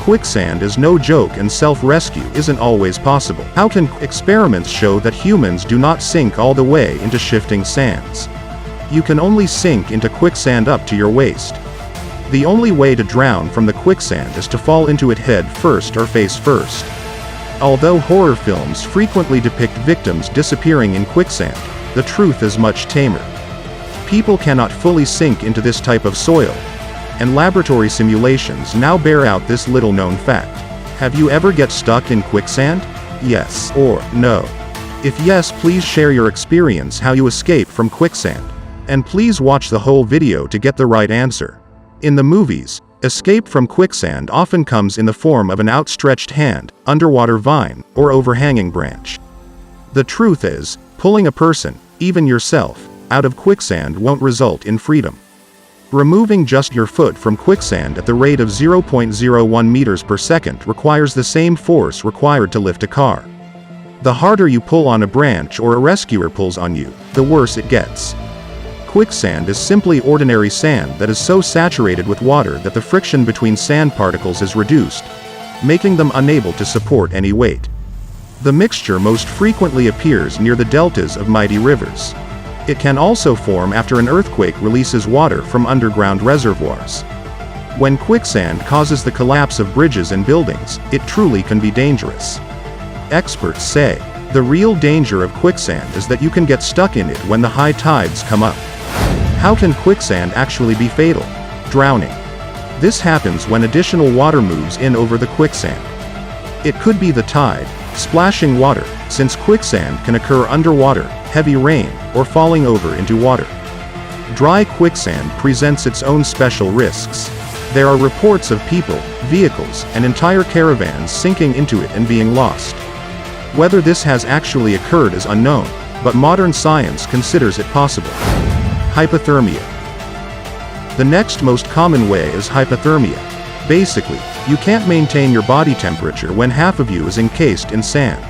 quicksand is no joke and self-rescue isn't always possible. How can experiments show that humans do not sink all the way into shifting sands? You can only sink into quicksand up to your waist. The only way to drown from the quicksand is to fall into it head first or face first. Although horror films frequently depict victims disappearing in quicksand, the truth is much tamer. People cannot fully sink into this type of soil, and laboratory simulations now bear out this little-known fact. Have you ever get stuck in quicksand? Yes or no? If yes, please share your experience how you escape from quicksand. And please watch the whole video to get the right answer. In the movies, escape from quicksand often comes in the form of an outstretched hand, underwater vine, or overhanging branch. The truth is, pulling a person, even yourself, out of quicksand won't result in freedom. Removing just your foot from quicksand at the rate of 0.01 meters per second requires the same force required to lift a car. The harder you pull on a branch or a rescuer pulls on you, the worse it gets. Quicksand is simply ordinary sand that is so saturated with water that the friction between sand particles is reduced, making them unable to support any weight. The mixture most frequently appears near the deltas of mighty rivers. It can also form after an earthquake releases water from underground reservoirs. When quicksand causes the collapse of bridges and buildings, it truly can be dangerous. Experts say, the real danger of quicksand is that you can get stuck in it when the high tides come up. How can quicksand actually be fatal? Drowning. This happens when additional water moves in over the quicksand. It could be the tide, splashing water, since quicksand can occur underwater, heavy rain, or falling over into water. Dry quicksand presents its own special risks. There are reports of people, vehicles, and entire caravans sinking into it and being lost. Whether this has actually occurred is unknown, but modern science considers it possible. Hypothermia. The next most common way is hypothermia. Basically, you can't maintain your body temperature when half of you is encased in sand.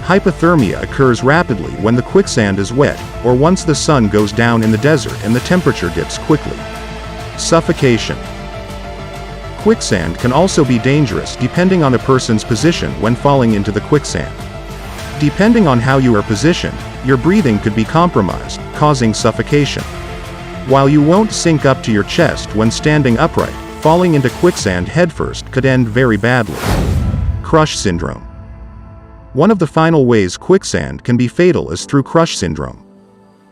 Hypothermia occurs rapidly when the quicksand is wet, or once the sun goes down in the desert and the temperature dips quickly. Suffocation. Quicksand can also be dangerous depending on a person's position when falling into the quicksand. Depending on how you are positioned, your breathing could be compromised, causing suffocation. While you won't sink up to your chest when standing upright, falling into quicksand headfirst could end very badly. Crush syndrome. One of the final ways quicksand can be fatal is through crush syndrome.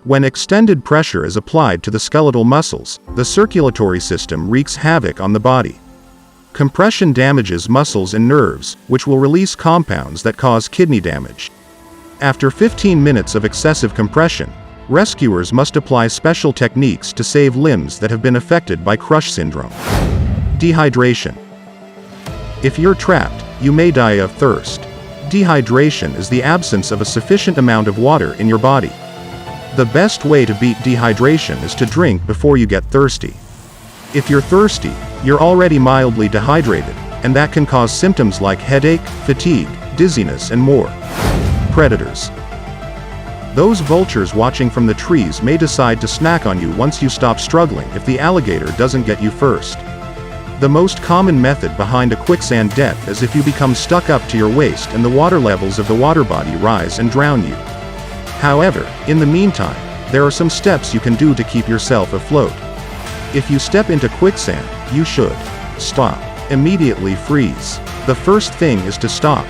When extended pressure is applied to the skeletal muscles, the circulatory system wreaks havoc on the body. Compression damages muscles and nerves, which will release compounds that cause kidney damage. After 15 minutes of excessive compression, rescuers must apply special techniques to save limbs that have been affected by crush syndrome. Dehydration. If you're trapped, you may die of thirst. Dehydration is the absence of a sufficient amount of water in your body. The best way to beat dehydration is to drink before you get thirsty. If you're thirsty, you're already mildly dehydrated, and that can cause symptoms like headache, fatigue, dizziness, and more. Predators. Those vultures watching from the trees may decide to snack on you once you stop struggling if the alligator doesn't get you first. The most common method behind a quicksand death is if you become stuck up to your waist and the water levels of the water body rise and drown you. However, in the meantime, there are some steps you can do to keep yourself afloat. If you step into quicksand, you should stop. Immediately freeze. The first thing is to stop.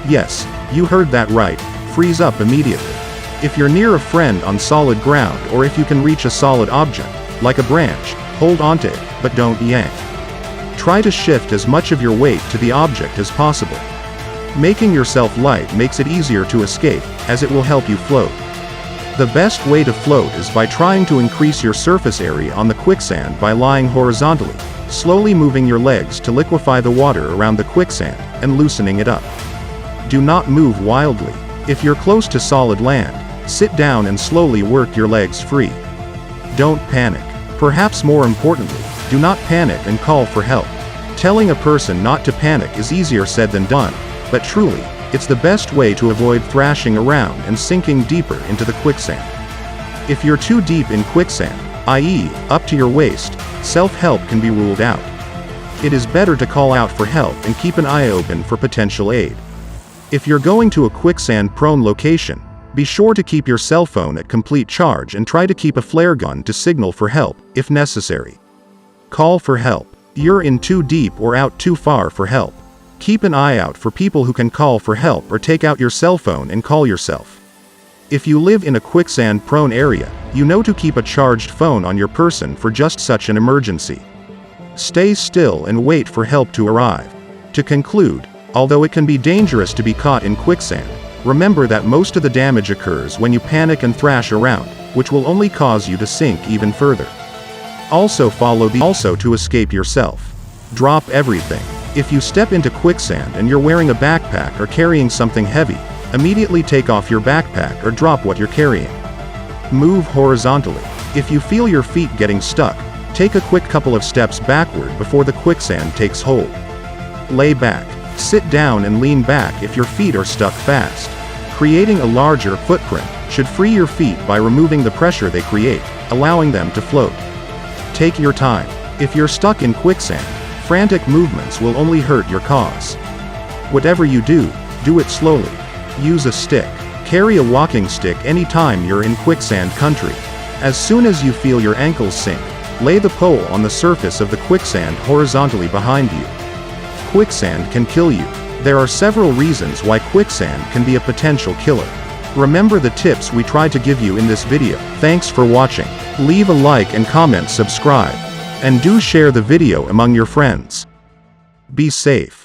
Yes, you heard that right, freeze up immediately. If you're near a friend on solid ground or if you can reach a solid object, like a branch, hold onto it, but don't yank. Try to shift as much of your weight to the object as possible. Making yourself light makes it easier to escape, as it will help you float. The best way to float is by trying to increase your surface area on the quicksand by lying horizontally, slowly moving your legs to liquefy the water around the quicksand, and loosening it up. Do not move wildly. If you're close to solid land, sit down and slowly work your legs free. Don't panic. Perhaps more importantly, do not panic and call for help. Telling a person not to panic is easier said than done, but truly, it's the best way to avoid thrashing around and sinking deeper into the quicksand. If you're too deep in quicksand, i.e., up to your waist, self-help can be ruled out. it is better to call out for help and keep an eye open for potential aid. If you're going to a quicksand-prone location, be sure to keep your cell phone at complete charge and try to keep a flare gun to signal for help, if necessary. Call for help. You're in too deep or out too far for help. Keep an eye out for people who can call for help or take out your cell phone and call yourself. If you live in a quicksand-prone area, you know to keep a charged phone on your person for just such an emergency. Stay still and wait for help to arrive. To conclude, although it can be dangerous to be caught in quicksand, remember that most of the damage occurs when you panic and thrash around, which will only cause you to sink even further. Also follow to escape yourself. Drop everything. If you step into quicksand and you're wearing a backpack or carrying something heavy, immediately take off your backpack or drop what you're carrying. Move horizontally. If you feel your feet getting stuck, take a quick couple of steps backward before the quicksand takes hold. Lay back. Sit down and lean back if your feet are stuck fast. Creating a larger footprint should free your feet by removing the pressure they create, allowing them to float. Take your time. If you're stuck in quicksand, frantic movements will only hurt your cause. Whatever you do, do it slowly. Use a stick. Carry a walking stick anytime you're in quicksand country. As soon as you feel your ankles sink, lay the pole on the surface of the quicksand horizontally behind you. Quicksand can kill you. There are several reasons why quicksand can be a potential killer. Remember the tips we tried to give you in this video. Thanks for watching. Leave a like and comment, subscribe. And do share the video among your friends. Be safe.